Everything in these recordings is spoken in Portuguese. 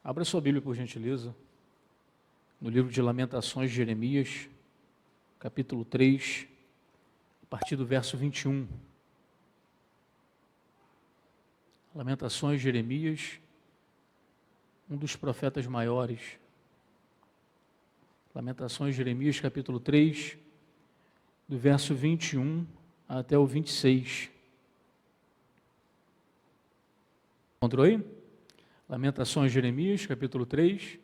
Abra sua Bíblia, por gentileza, no livro de Lamentações de Jeremias, capítulo 3, a partir do verso 21. Lamentações de Jeremias, um dos profetas maiores. Lamentações de Jeremias, capítulo 3, do verso 21 até o 26. Encontrou aí? Lamentações de Jeremias, capítulo 3,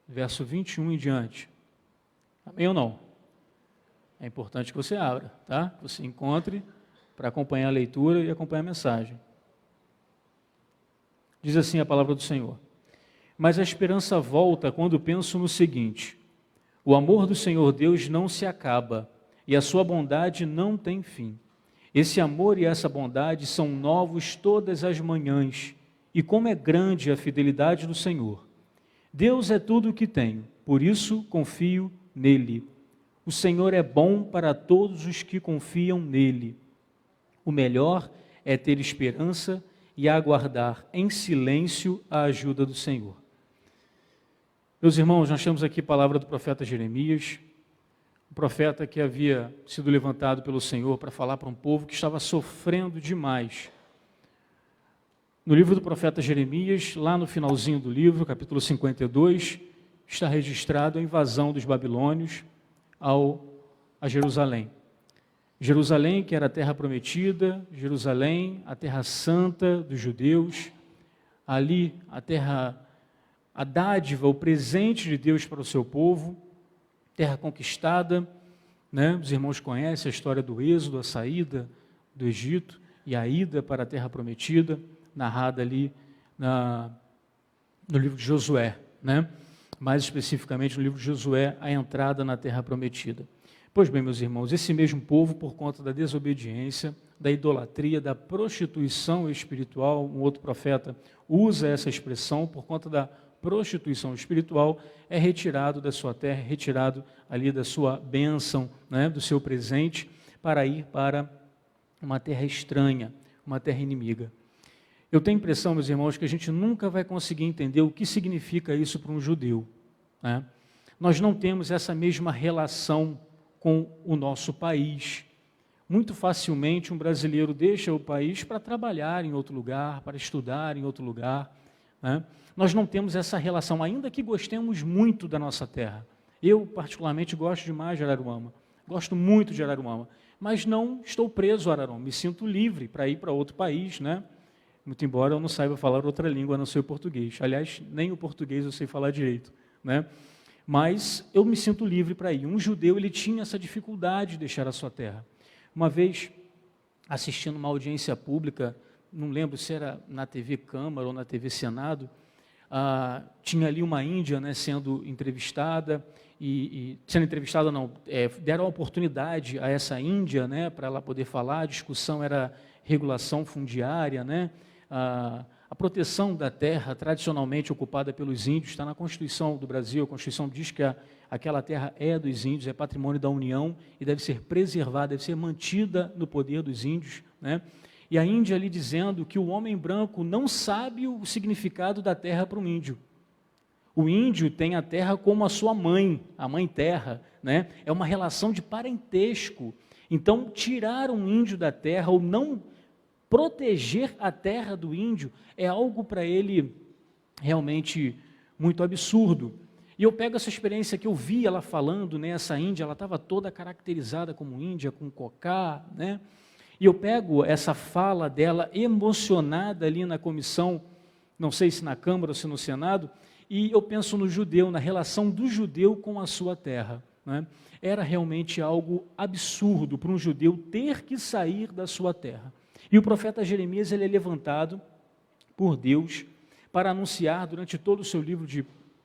verso 21 em diante. Amém ou não? É importante que você abra, tá? Que você encontre para acompanhar a leitura e acompanhar a mensagem. Diz assim a palavra do Senhor: Mas a esperança volta quando penso no seguinte: o amor do Senhor Deus não se acaba e a sua bondade não tem fim. Esse amor e essa bondade são novos todas as manhãs, e como é grande a fidelidade do Senhor. Deus é tudo o que tenho, por isso confio nele. O Senhor é bom para todos os que confiam nele. O melhor é ter esperança e aguardar em silêncio a ajuda do Senhor. Meus irmãos, nós temos aqui a palavra do profeta Jeremias, um profeta que havia sido levantado pelo Senhor para falar para um povo que estava sofrendo demais. No livro do profeta Jeremias, lá no finalzinho do livro, capítulo 52, está registrado a invasão dos babilônios a Jerusalém. Jerusalém, que era a terra prometida, Jerusalém, a terra santa dos judeus, ali a dádiva, o presente de Deus para o seu povo, terra conquistada, né? Os irmãos conhecem a história do êxodo, a saída do Egito e a ida para a terra prometida, narrada ali no livro de Josué, né? Mais especificamente no livro de Josué, a entrada na terra prometida. Pois bem, meus irmãos, esse mesmo povo, por conta da desobediência, da idolatria, da prostituição espiritual, um outro profeta usa essa expressão, por conta da prostituição espiritual, é retirado da sua terra, retirado ali da sua bênção, né, do seu presente, para ir para uma terra estranha, uma terra inimiga. Eu tenho a impressão, meus irmãos, que a gente nunca vai conseguir entender o que significa isso para um judeu, né? Nós não temos essa mesma relação com o nosso país. Muito facilmente um brasileiro deixa o país para trabalhar em outro lugar, para estudar em outro lugar, né? Nós não temos essa relação, ainda que gostemos muito da nossa terra. Eu, particularmente, gosto demais de Araruama, gosto muito de Araruama, mas não estou preso a Araruama, me sinto livre para ir para outro país, né? Muito embora eu não saiba falar outra língua a não ser o português. Aliás, nem o português eu sei falar direito, né? Mas eu me sinto livre para ir. Um judeu, ele tinha essa dificuldade de deixar a sua terra. Uma vez, assistindo uma audiência pública, não lembro se era na TV Câmara ou na TV Senado, tinha ali uma índia, né, sendo entrevistada, deram a oportunidade a essa índia, né, para ela poder falar. A discussão era regulação fundiária, né? A proteção da terra tradicionalmente ocupada pelos índios está na Constituição do Brasil. A Constituição diz que aquela terra é dos índios, é patrimônio da União e deve ser preservada, deve ser mantida no poder dos índios, né? E a Índia ali dizendo que o homem branco não sabe o significado da terra para um índio. O índio tem a terra como a sua mãe, a mãe terra, né? É uma relação de parentesco. Então, tirar um índio da terra ou não proteger a terra do índio é algo para ele realmente muito absurdo. E eu pego essa experiência que eu vi ela falando, né, essa índia, ela estava toda caracterizada como índia, com cocá, né? E eu pego essa fala dela emocionada ali na comissão, não sei se na Câmara ou se no Senado, e eu penso no judeu, na relação do judeu com a sua terra, né? Era realmente algo absurdo para um judeu ter que sair da sua terra. E o profeta Jeremias, ele é levantado por Deus para anunciar durante todo o seu livro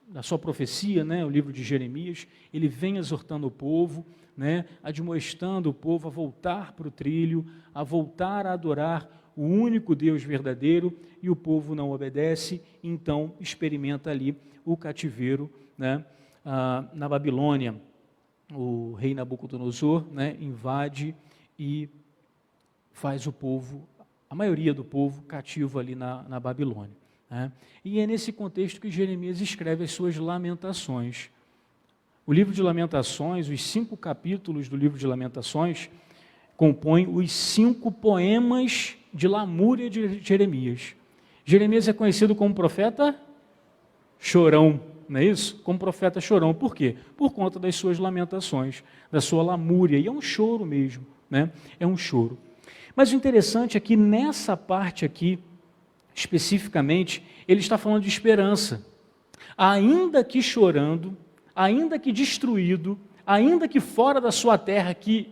da sua profecia, né, o livro de Jeremias, ele vem exortando o povo, né, admoestando o povo a voltar para o trilho, a voltar a adorar o único Deus verdadeiro, e o povo não obedece, então experimenta ali o cativeiro, né, na Babilônia. O rei Nabucodonosor, né, invade e faz o povo, a maioria do povo, cativo ali na Babilônia. né? E é nesse contexto que Jeremias escreve as suas lamentações. O livro de Lamentações, os 5 capítulos do livro de Lamentações, compõem os 5 poemas de lamúria de Jeremias. Jeremias é conhecido como profeta chorão, não é isso? Como profeta chorão. Por quê? Por conta das suas lamentações, da sua lamúria. E é um choro mesmo, né? É um choro. Mas o interessante é que nessa parte aqui, especificamente, ele está falando de esperança. Ainda que chorando, ainda que destruído, ainda que fora da sua terra, que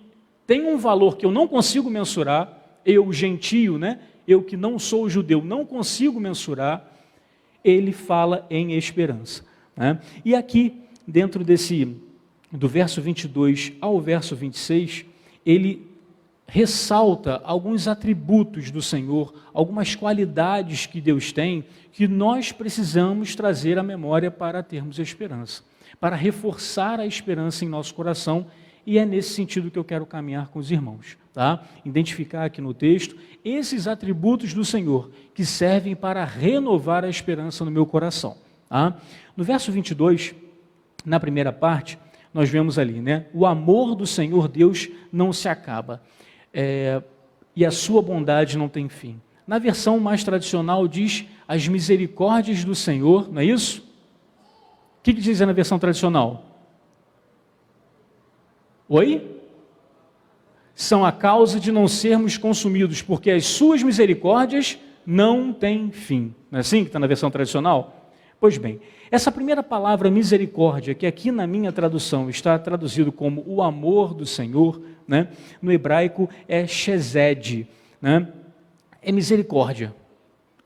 tem um valor que eu não consigo mensurar, eu gentio, né? Eu que não sou judeu, não consigo mensurar, ele fala em esperança, né? E aqui, dentro do verso 22 ao verso 26, ele ressalta alguns atributos do Senhor, algumas qualidades que Deus tem, que nós precisamos trazer à memória para termos esperança, para reforçar a esperança em nosso coração, e é nesse sentido que eu quero caminhar com os irmãos, tá? Identificar aqui no texto esses atributos do Senhor que servem para renovar a esperança no meu coração, tá? No verso 22, na primeira parte, nós vemos ali, né? O amor do Senhor Deus não se acaba, e a sua bondade não tem fim. Na versão mais tradicional diz as misericórdias do Senhor, não é isso? O que diz na versão tradicional? Oi? São a causa de não sermos consumidos, porque as suas misericórdias não têm fim. Não é assim que está na versão tradicional? Pois bem, essa primeira palavra misericórdia, que aqui na minha tradução está traduzido como o amor do Senhor, né? No hebraico é chesed, né? É misericórdia.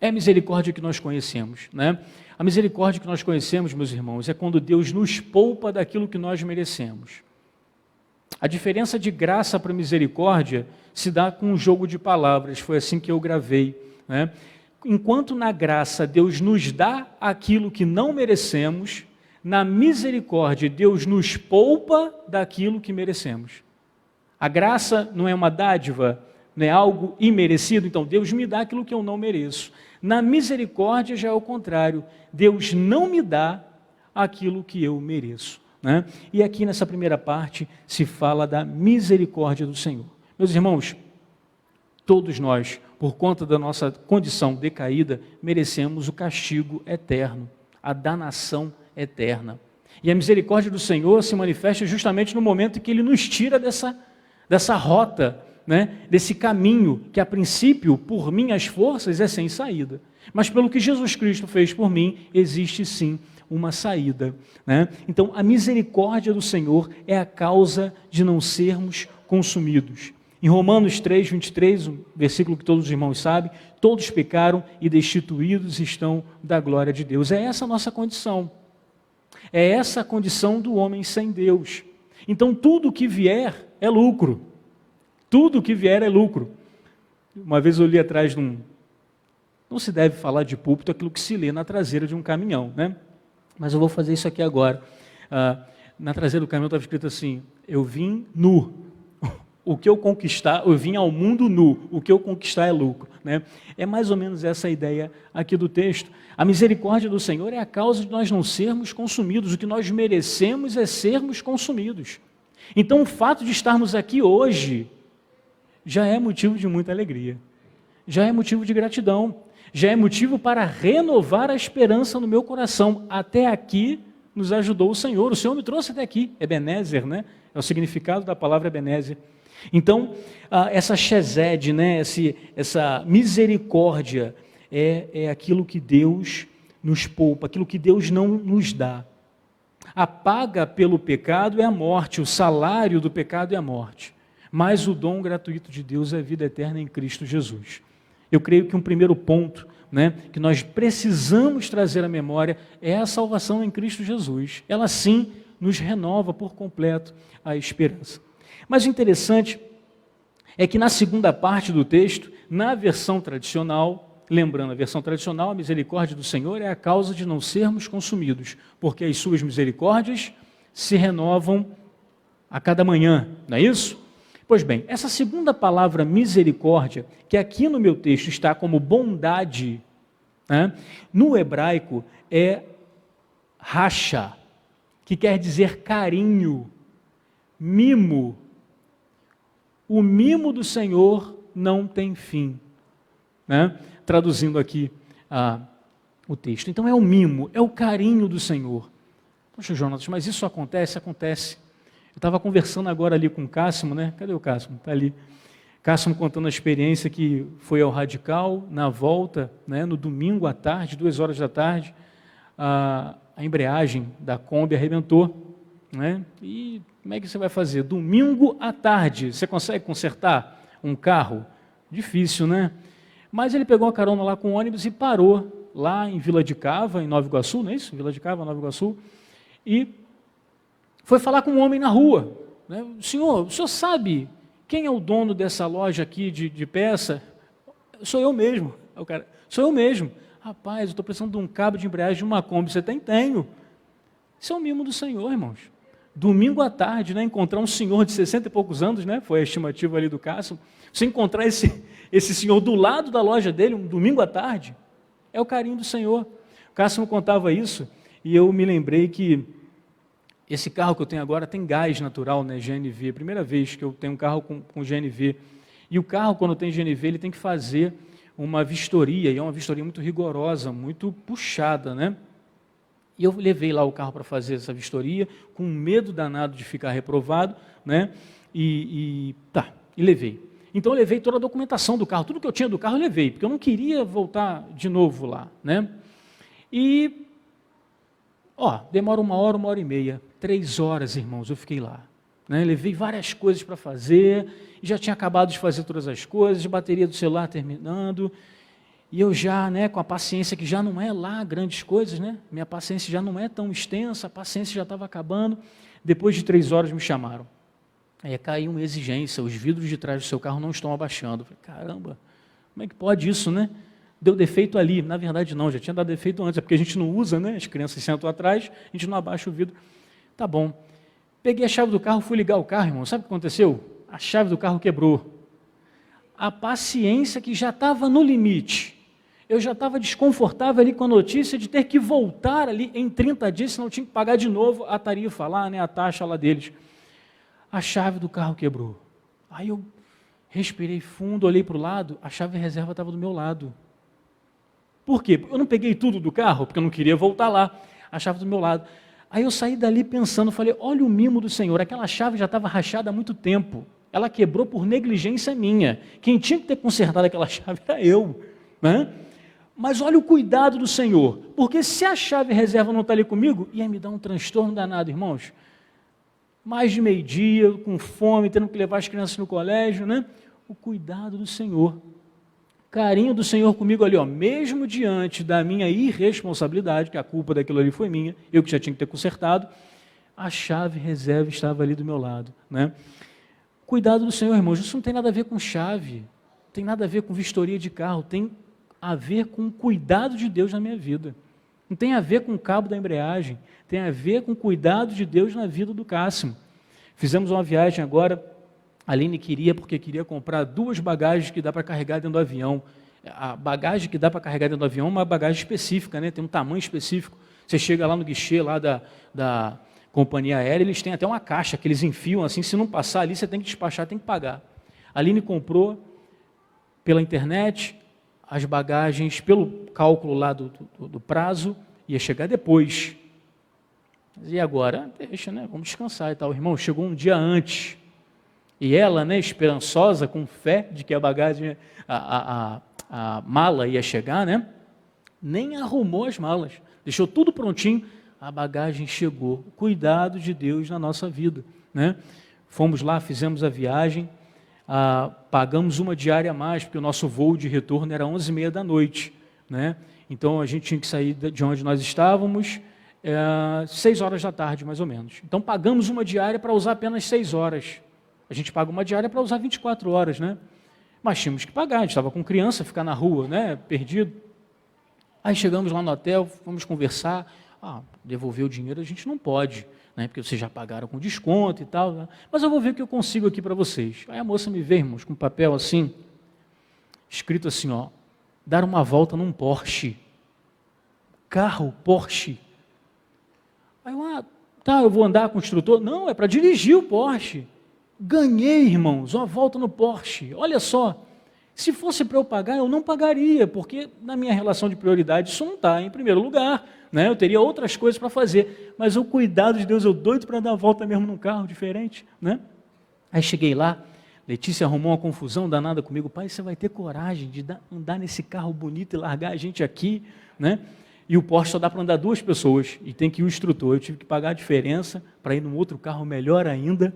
É a misericórdia que nós conhecemos, né? A misericórdia que nós conhecemos, meus irmãos, é quando Deus nos poupa daquilo que nós merecemos. A diferença de graça para misericórdia se dá com um jogo de palavras, foi assim que eu gravei, né? Enquanto na graça Deus nos dá aquilo que não merecemos, na misericórdia Deus nos poupa daquilo que merecemos. A graça não é uma dádiva, não é algo imerecido, então Deus me dá aquilo que eu não mereço. Na misericórdia já é o contrário, Deus não me dá aquilo que eu mereço, né? E aqui nessa primeira parte se fala da misericórdia do Senhor. Meus irmãos, todos nós, por conta da nossa condição decaída, merecemos o castigo eterno, a danação eterna. E a misericórdia do Senhor se manifesta justamente no momento em que Ele nos tira dessa rota, né? Desse caminho que a princípio, por minhas forças, é sem saída. Mas pelo que Jesus Cristo fez por mim, existe sim uma saída, né? Então, a misericórdia do Senhor é a causa de não sermos consumidos. Em Romanos 3, 23, um versículo que todos os irmãos sabem, todos pecaram e destituídos estão da glória de Deus. É essa a nossa condição. É essa a condição do homem sem Deus. Então, tudo que vier é lucro. Tudo que vier é lucro. Uma vez eu li atrás de não se deve falar de púlpito aquilo que se lê na traseira de um caminhão, né? Mas eu vou fazer isso aqui agora. Na traseira do caminhão estava escrito assim: eu vim nu. O que eu conquistar, eu vim ao mundo nu. O que eu conquistar é lucro, né? É mais ou menos essa a ideia aqui do texto. A misericórdia do Senhor é a causa de nós não sermos consumidos. O que nós merecemos é sermos consumidos. Então, o fato de estarmos aqui hoje já é motivo de muita alegria. Já é motivo de gratidão. Já é motivo para renovar a esperança no meu coração. Até aqui nos ajudou o Senhor me trouxe até aqui. Ebenezer, né? É o significado da palavra Ebenezer. Então, essa chesed, né? Essa misericórdia é aquilo que Deus nos poupa, aquilo que Deus não nos dá. A paga pelo pecado é a morte, o salário do pecado é a morte. Mas o dom gratuito de Deus é a vida eterna em Cristo Jesus. Eu creio que um primeiro ponto, né, que nós precisamos trazer à memória é a salvação em Cristo Jesus. Ela sim nos renova por completo a esperança. Mas o interessante é que na segunda parte do texto, na versão tradicional, lembrando a versão tradicional, a misericórdia do Senhor é a causa de não sermos consumidos, porque as suas misericórdias se renovam a cada manhã, não é isso? Pois bem, essa segunda palavra misericórdia, que aqui no meu texto está como bondade, né? No hebraico é racha, que quer dizer carinho, mimo. O mimo do Senhor não tem fim, né? Traduzindo aqui o texto. Então é o mimo, é o carinho do Senhor. Poxa, Jonas, mas isso acontece? Acontece. Eu estava conversando agora ali com o Cássimo, né? Cadê o Cássimo? Está ali. Cássimo contando a experiência que foi ao Radical, na volta, né, no domingo à tarde, 2 horas da tarde, a embreagem da Kombi arrebentou, né? E como é que você vai fazer? Domingo à tarde, você consegue consertar um carro? Difícil, né? Mas ele pegou a carona lá com o ônibus e parou lá em Vila de Cava, em Nova Iguaçu, não é isso? Vila de Cava, Nova Iguaçu, e foi falar com um homem na rua, né? O senhor sabe quem é o dono dessa loja aqui de peça? Sou eu mesmo. O cara, sou eu mesmo. Rapaz, eu estou precisando de um cabo de embreagem de uma Kombi. Você tem? Tenho. Isso é o mimo do Senhor, irmãos. Domingo à tarde, né, encontrar um senhor de 60 e poucos anos, né, foi a estimativa ali do Cássio, você encontrar esse senhor do lado da loja dele, um domingo à tarde, é o carinho do Senhor. O Cássio me contava isso, e eu me lembrei que esse carro que eu tenho agora tem gás natural, né, GNV, primeira vez que eu tenho um carro com GNV, e o carro, quando tem GNV, ele tem que fazer uma vistoria, e é uma vistoria muito rigorosa, muito puxada, né? E eu levei lá o carro para fazer essa vistoria, com medo danado de ficar reprovado, né? E levei. Então eu levei toda a documentação do carro, tudo que eu tinha do carro eu levei, porque eu não queria voltar de novo lá, né? E, demora 1 hora e meia, 3 horas, irmãos, eu fiquei lá, né? Levei várias coisas para fazer, e já tinha acabado de fazer todas as coisas, a bateria do celular terminando, e eu já, né, com a paciência que já não é lá grandes coisas, né? Minha paciência já não é tão extensa, a paciência já estava acabando. Depois de 3 horas me chamaram. Aí caiu uma exigência, os vidros de trás do seu carro não estão abaixando. Eu falei, caramba, como é que pode isso, né? Deu defeito ali. Na verdade não, já tinha dado defeito antes, é porque a gente não usa, né? As crianças sentam atrás, a gente não abaixa o vidro. Tá bom. Peguei a chave do carro, fui ligar o carro, irmão. Sabe o que aconteceu? A chave do carro quebrou. A paciência que já estava no limite. Eu já estava desconfortável ali com a notícia de ter que voltar ali em 30 dias, senão eu tinha que pagar de novo a tarifa lá, né, a taxa lá deles. A chave do carro quebrou. Aí eu respirei fundo, olhei para o lado, a chave reserva estava do meu lado. Por quê? Eu não peguei tudo do carro, porque eu não queria voltar lá. A chave do meu lado. Aí eu saí dali pensando, falei, olha o mimo do Senhor, aquela chave já estava rachada há muito tempo. Ela quebrou por negligência minha. Quem tinha que ter consertado aquela chave era eu, né? Mas olha o cuidado do Senhor, porque se a chave reserva não está ali comigo, ia me dar um transtorno danado, irmãos. Mais de meio-dia, com fome, tendo que levar as crianças no colégio, né? O cuidado do Senhor, carinho do Senhor comigo ali, mesmo diante da minha irresponsabilidade, que a culpa daquilo ali foi minha, eu que já tinha que ter consertado, a chave reserva estava ali do meu lado, né? Cuidado do Senhor, irmãos, isso não tem nada a ver com chave, não tem nada a ver com vistoria de carro, tem a ver com o cuidado de Deus na minha vida. Não tem a ver com o cabo da embreagem, tem a ver com o cuidado de Deus na vida do Cássio. Fizemos uma viagem agora, a Aline queria, porque queria comprar 2 bagagens que dá para carregar dentro do avião. A bagagem que dá para carregar dentro do avião é uma bagagem específica, né? Tem um tamanho específico. Você chega lá no guichê lá da companhia aérea, eles têm até uma caixa que eles enfiam assim, se não passar ali, você tem que despachar, tem que pagar. A Aline comprou pela internet, as bagagens, pelo cálculo lá do prazo, ia chegar depois. E agora, deixa, né? Vamos descansar e tal. Irmão, chegou um dia antes. E ela, né, esperançosa, com fé de que a bagagem, a mala ia chegar, né? Nem arrumou as malas. Deixou tudo prontinho, a bagagem chegou. Cuidado de Deus na nossa vida, né? Fomos lá, fizemos a viagem, pagamos uma diária a mais, porque o nosso voo de retorno era 11h30 da noite, né? Então a gente tinha que sair de onde nós estávamos 6 horas da tarde, mais ou menos. Então pagamos uma diária para usar apenas 6 horas. A gente paga uma diária para usar 24 horas, né? Mas tínhamos que pagar, a gente estava com criança, ficar na rua, né? Perdido. Aí chegamos lá no hotel, fomos conversar. Devolver o dinheiro a gente não pode, né? Porque vocês já pagaram com desconto e tal, né? Mas eu vou ver o que eu consigo aqui para vocês. Aí a moça me veio, irmãos, com um papel assim, escrito assim, dar uma volta num Porsche. carro Porsche. Aí eu vou andar com o instrutor? Não, é para dirigir o Porsche. Ganhei, irmãos, uma volta no Porsche. Olha só, se fosse para eu pagar, eu não pagaria, porque na minha relação de prioridade isso não está em primeiro lugar, né? Eu teria outras coisas para fazer, mas o cuidado de Deus, eu doido para dar a volta mesmo num carro diferente, né? Aí cheguei lá, Letícia arrumou uma confusão danada comigo. Pai, você vai ter coragem de andar nesse carro bonito e largar a gente aqui, né? E o Porsche só dá para andar 2 pessoas, e tem que ir o instrutor. Eu tive que pagar a diferença para ir num outro carro melhor ainda,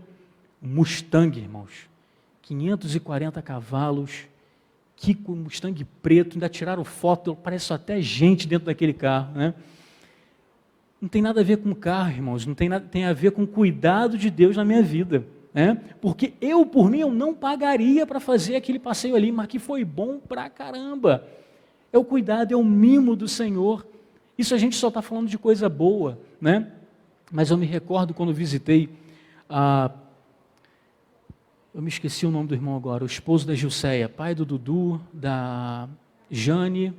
um Mustang, irmãos, 540 cavalos, que Mustang preto, ainda tiraram foto, parece até gente dentro daquele carro, né? Não tem nada a ver com carro, irmãos, não tem nada, tem a ver com o cuidado de Deus na minha vida, né? Porque por mim, eu não pagaria para fazer aquele passeio ali, mas que foi bom pra caramba. É o cuidado, é o mimo do Senhor. Isso a gente só está falando de coisa boa, né? Mas eu me recordo quando visitei eu me esqueci o nome do irmão agora, o esposo da Gilceia, pai do Dudu, da Jane,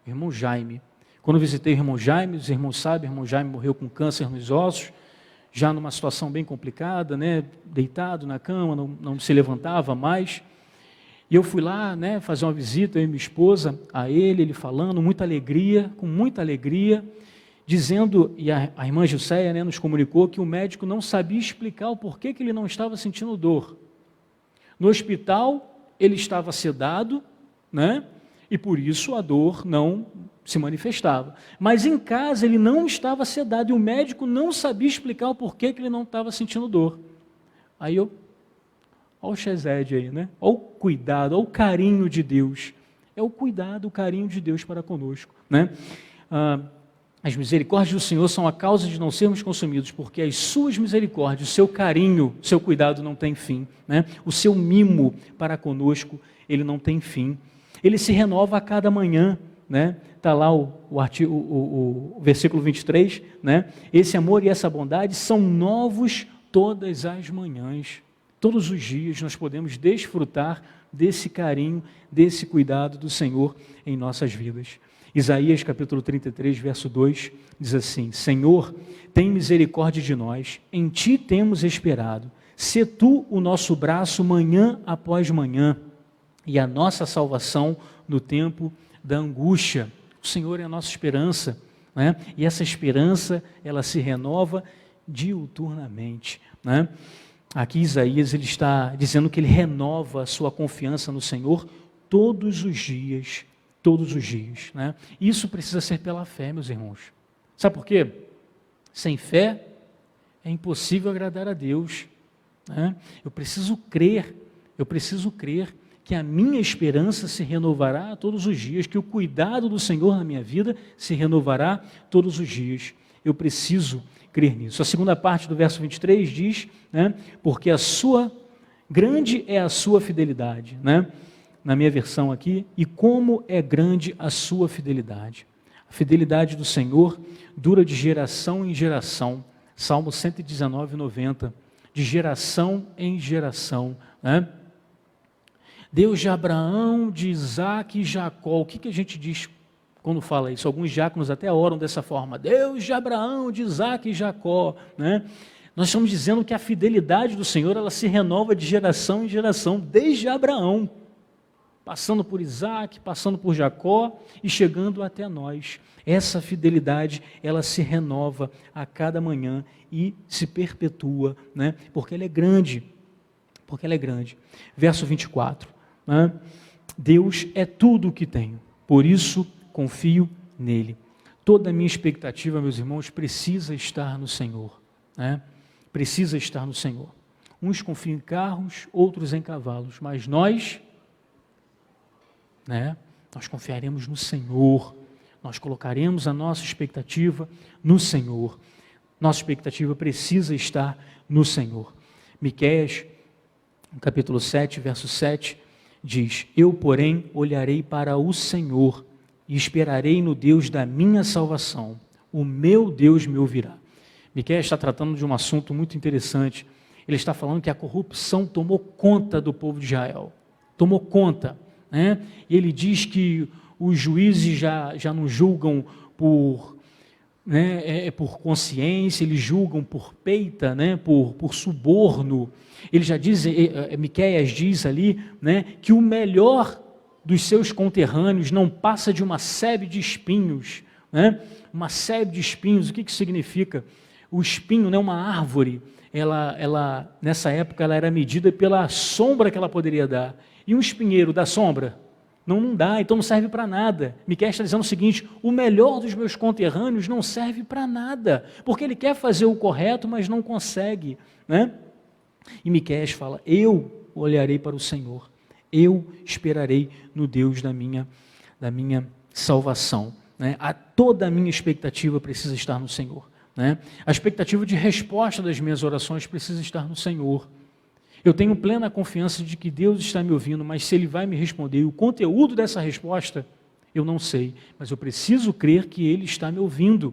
irmão Jaime. Quando eu visitei o irmão Jaime, os irmãos sabem, o irmão Jaime morreu com câncer nos ossos, já numa situação bem complicada, né? Deitado na cama, não se levantava mais. E eu fui lá, né, fazer uma visita, eu e minha esposa, a ele falando, com muita alegria, dizendo, e a irmã Gilceia, né, nos comunicou que o médico não sabia explicar o porquê que ele não estava sentindo dor. No hospital, ele estava sedado, né, e por isso a dor não se manifestava. Mas em casa ele não estava sedado, e o médico não sabia explicar o porquê que ele não estava sentindo dor. Aí olha o Chesed aí, né? Olha o cuidado, olha o carinho de Deus. É o cuidado, o carinho de Deus para conosco, né? As misericórdias do Senhor são a causa de não sermos consumidos, porque as suas misericórdias, o seu carinho, o seu cuidado não tem fim, né? O seu mimo para conosco, ele não tem fim. Ele se renova a cada manhã, né? Está lá o versículo 23, né? Esse amor e essa bondade são novos todas as manhãs. Todos os dias nós podemos desfrutar desse carinho, desse cuidado do Senhor em nossas vidas. Isaías capítulo 33, verso 2, diz assim: Senhor, tem misericórdia de nós, em Ti temos esperado. Sê Tu o nosso braço manhã após manhã, e a nossa salvação no tempo da angústia. O Senhor é a nossa esperança, né? E essa esperança, ela se renova diuturnamente, né? Aqui Isaías ele está dizendo que ele renova a sua confiança no Senhor todos os dias, né? Isso precisa ser pela fé, meus irmãos. Sabe por quê? Sem fé é impossível agradar a Deus, né? Eu preciso crer que a minha esperança se renovará todos os dias, que o cuidado do Senhor na minha vida se renovará todos os dias. Eu preciso crer nisso. A segunda parte do verso 23 diz, né, porque grande é a sua fidelidade, né? Na minha versão aqui, e como é grande a sua fidelidade. A fidelidade do Senhor dura de geração em geração. Salmo 119, 90. De geração em geração, né? Deus de Abraão, de Isaac e Jacó. O que a gente diz quando fala isso? Alguns diáconos até oram dessa forma. Deus de Abraão, de Isaac e Jacó, né? Nós estamos dizendo que a fidelidade do Senhor, ela se renova de geração em geração, desde Abraão, passando por Isaac, passando por Jacó e chegando até nós. Essa fidelidade, ela se renova a cada manhã e se perpetua, né? Porque ela é grande. Verso 24, né? Deus é tudo o que tenho, por isso confio nele. Toda a minha expectativa, meus irmãos, precisa estar no Senhor, né? Precisa estar no Senhor. Uns confiam em carros, outros em cavalos, mas nós, né? Nós confiaremos no Senhor. Nós colocaremos a nossa expectativa no Senhor. Nossa expectativa precisa estar no Senhor. Miqueias, no capítulo 7, verso 7, diz: Eu, porém, olharei para o Senhor e esperarei no Deus da minha salvação. O meu Deus me ouvirá. Miqueias está tratando de um assunto muito interessante. Ele está falando que a corrupção tomou conta do povo de Israel. Tomou conta, né? E ele diz que os juízes já não julgam por consciência, eles julgam por peita, né, por suborno. Ele já diz, Miqueias diz ali, né, que o melhor dos seus conterrâneos não passa de uma sebe de espinhos, né? Uma sebe de espinhos. O que significa? O espinho, né, uma árvore, ela nessa época ela era medida pela sombra que ela poderia dar. E um espinheiro dá sombra? Não dá, então não serve para nada. Miqueias está dizendo o seguinte: o melhor dos meus conterrâneos não serve para nada, porque ele quer fazer o correto, mas não consegue, né? E Miqueias fala: eu olharei para o Senhor, eu esperarei no Deus da minha salvação, né? Toda a minha expectativa precisa estar no Senhor, né? A expectativa de resposta das minhas orações precisa estar no Senhor. Eu tenho plena confiança de que Deus está me ouvindo, mas se Ele vai me responder, e o conteúdo dessa resposta, eu não sei, mas eu preciso crer que Ele está me ouvindo.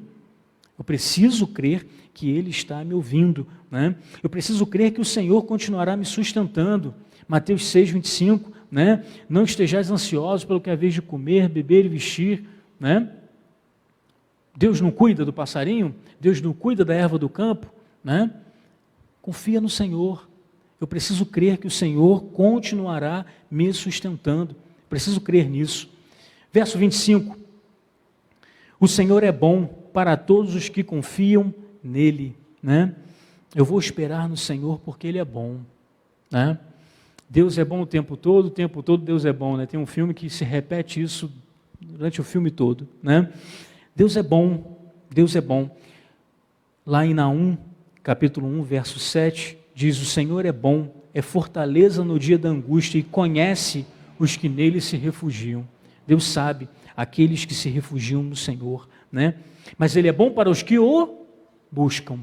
Eu preciso crer que Ele está me ouvindo, né? Eu preciso crer que o Senhor continuará me sustentando. Mateus 6, 25, né? Não estejais ansiosos pelo que é vez de comer, beber e vestir, né? Deus não cuida do passarinho? Deus não cuida da erva do campo, né? Confia no Senhor. Eu preciso crer que o Senhor continuará me sustentando. Preciso crer nisso. Verso 25. O Senhor é bom para todos os que confiam nele, né? Eu vou esperar no Senhor porque Ele é bom, né? Deus é bom o tempo todo Deus é bom, né? Tem um filme que se repete isso durante o filme todo, né? Deus é bom, Deus é bom. Lá em Naum, capítulo 1, verso 7, diz: o Senhor é bom, é fortaleza no dia da angústia e conhece os que nele se refugiam. Deus sabe aqueles que se refugiam no Senhor, né? Mas Ele é bom para os que o buscam,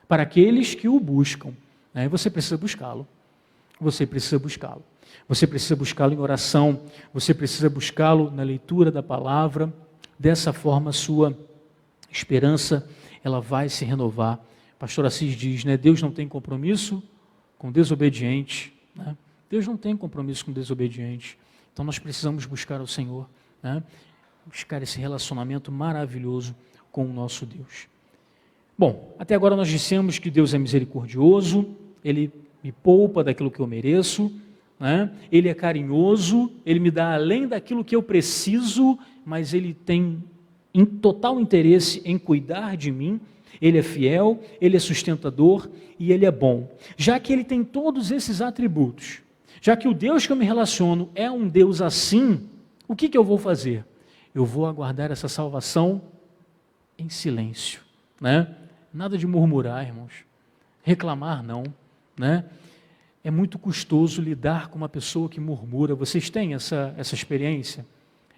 para aqueles que o buscam, né? Você precisa buscá-lo, você precisa buscá-lo, você precisa buscá-lo em oração, você precisa buscá-lo na leitura da palavra. Dessa forma a sua esperança ela vai se renovar. Pastor Assis diz, né, Deus não tem compromisso com desobediente, né? Deus não tem compromisso com desobediente. Então nós precisamos buscar o Senhor, né? Buscar esse relacionamento maravilhoso com o nosso Deus. Bom, até agora nós dissemos que Deus é misericordioso, Ele me poupa daquilo que eu mereço, né? Ele é carinhoso, Ele me dá além daquilo que eu preciso, mas Ele tem total interesse em cuidar de mim. Ele é fiel, Ele é sustentador e Ele é bom. Já que Ele tem todos esses atributos, já que o Deus que eu me relaciono é um Deus assim, o que eu vou fazer? Eu vou aguardar essa salvação em silêncio, né? Nada de murmurar, irmãos, reclamar não, né? É muito custoso lidar com uma pessoa que murmura. Vocês têm essa experiência?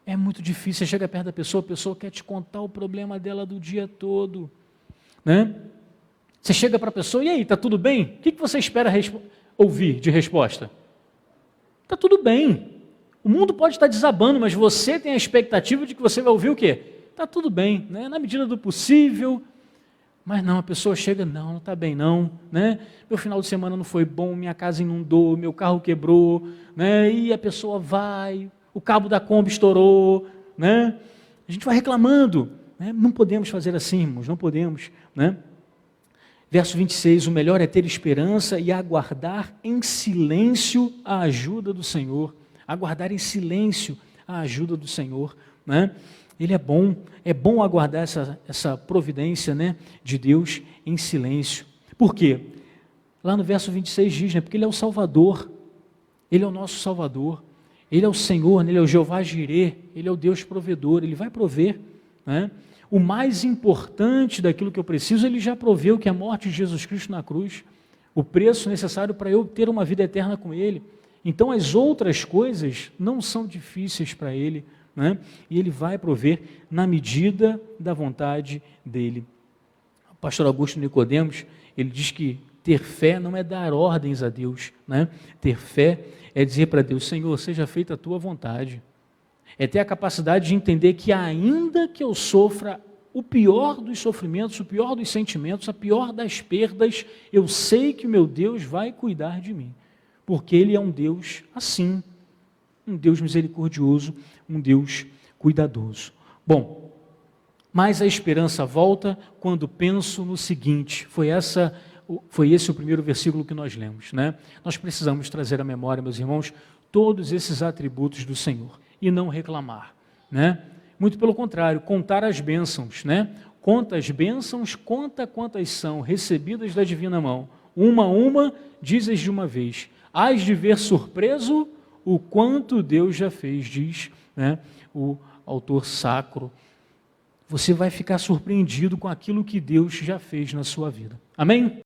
É muito difícil. Você chega perto da pessoa, a pessoa quer te contar o problema dela do dia todo, né? Você chega para a pessoa, e aí, está tudo bem? O que você espera ouvir de resposta? Está tudo bem. O mundo pode estar desabando, mas você tem a expectativa de que você vai ouvir o quê? Está tudo bem, né? Na medida do possível. Mas não, a pessoa chega, não está bem não, né? Meu final de semana não foi bom, minha casa inundou, meu carro quebrou, né? E a pessoa vai, o cabo da Kombi estourou, né? A gente vai reclamando, né? Não podemos fazer assim, irmãos, não podemos, né? Verso 26, o melhor é ter esperança e aguardar em silêncio a ajuda do Senhor. Aguardar em silêncio a ajuda do Senhor, né? Ele é bom aguardar essa providência, né, de Deus em silêncio. Por quê? Lá no verso 26 diz, né, porque Ele é o Salvador, Ele é o nosso Salvador, Ele é o Senhor, Ele é o Jeová Jirê, Ele é o Deus provedor, Ele vai prover, né? O mais importante daquilo que eu preciso, Ele já proveu, que é a morte de Jesus Cristo na cruz, o preço necessário para eu ter uma vida eterna com Ele. Então as outras coisas não são difíceis para Ele, né? E Ele vai prover na medida da vontade dEle. O pastor Augusto Nicodemos, ele diz que ter fé não é dar ordens a Deus, né? Ter fé é dizer para Deus, Senhor, seja feita a Tua vontade. É ter a capacidade de entender que ainda que eu sofra o pior dos sofrimentos, o pior dos sentimentos, a pior das perdas, eu sei que o meu Deus vai cuidar de mim, porque Ele é um Deus assim, um Deus misericordioso, um Deus cuidadoso. Bom, Mas a esperança volta quando penso no seguinte. Foi esse o primeiro versículo que nós lemos, né? Nós precisamos trazer à memória, meus irmãos, todos esses atributos do Senhor e não reclamar, né? Muito pelo contrário, contar as bênçãos, né? Conta as bênçãos, conta quantas são recebidas da divina mão. Uma a uma, dizes de uma vez. Hás de ver surpreso o quanto Deus já fez, diz, né, o autor sacro. Você vai ficar surpreendido com aquilo que Deus já fez na sua vida. Amém?